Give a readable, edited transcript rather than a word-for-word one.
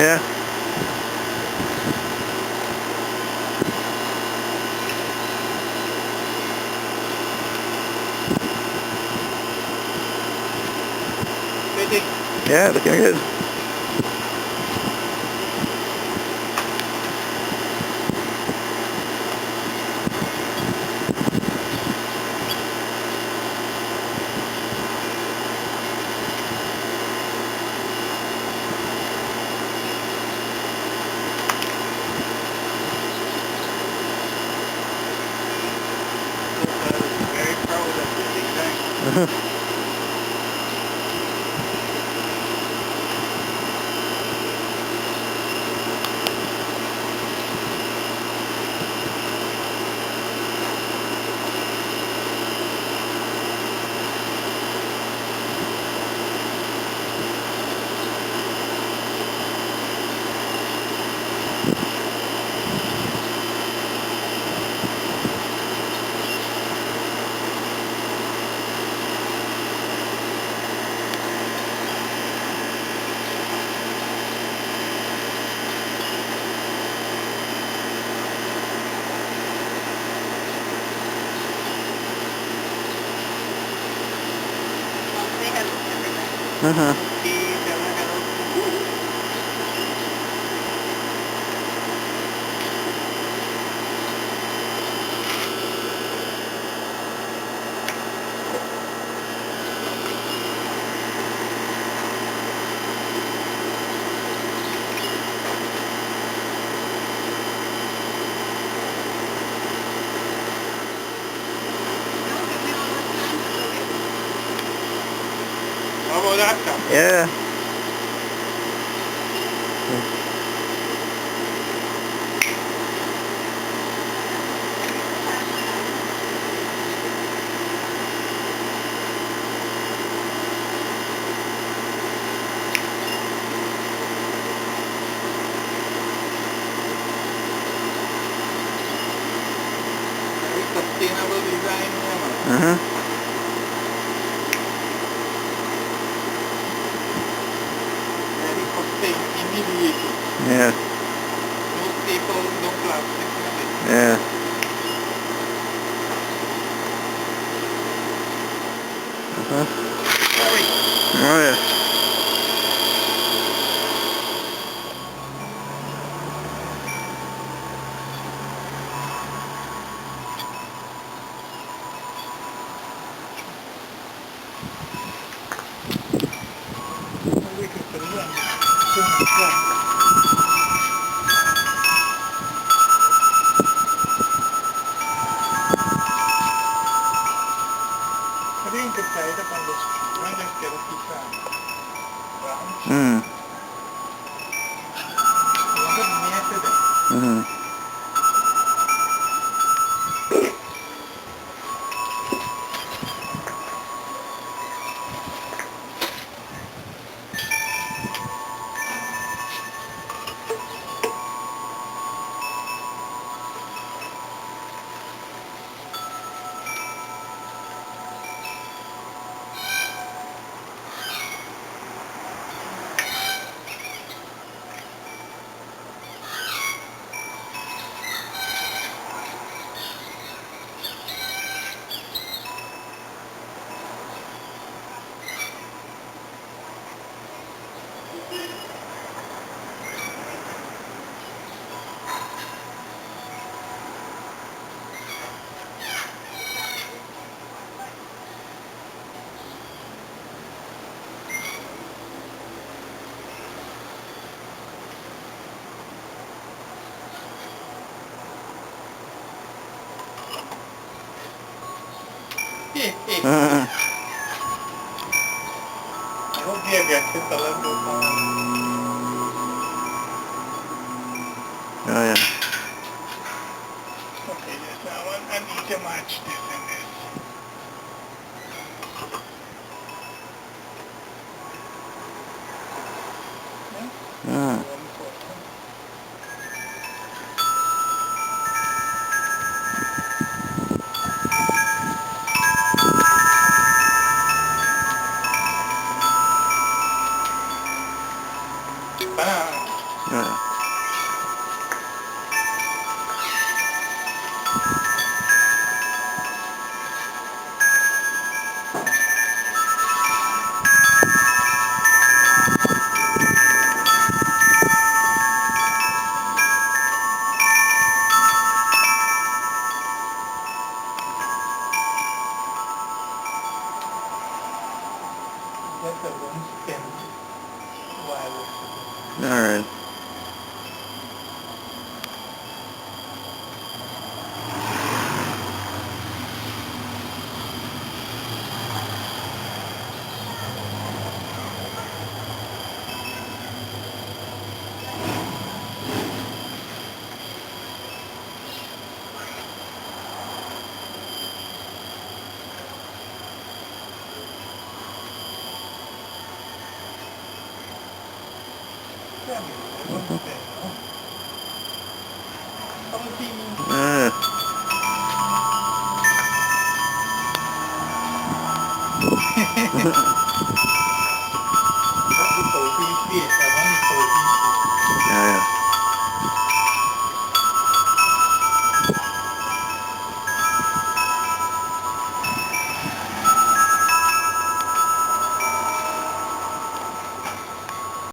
Yeah. Fitting. Yeah, looking good. Very proud of the design. Uh-huh. How about that, Tom? Yeah. Very sustainable design naman. Uh-huh. Very sustain, immediate. Yeah. No staple, no plastic, nothing. Yeah. Uh-huh. Very. Oh, yeah. We could put it on. I think you could tie it up on this tree and just get a piece of branch. Mm. You want it near to them. Mm-hmm. Uh-huh. I hope the aggressive colors don't come out. Oh, yeah. Okay, yes, I need to match this and this. Yeah? Mm. One important. Banana. That's a one spin wireless. Alright. Yeah, one spin. Uh.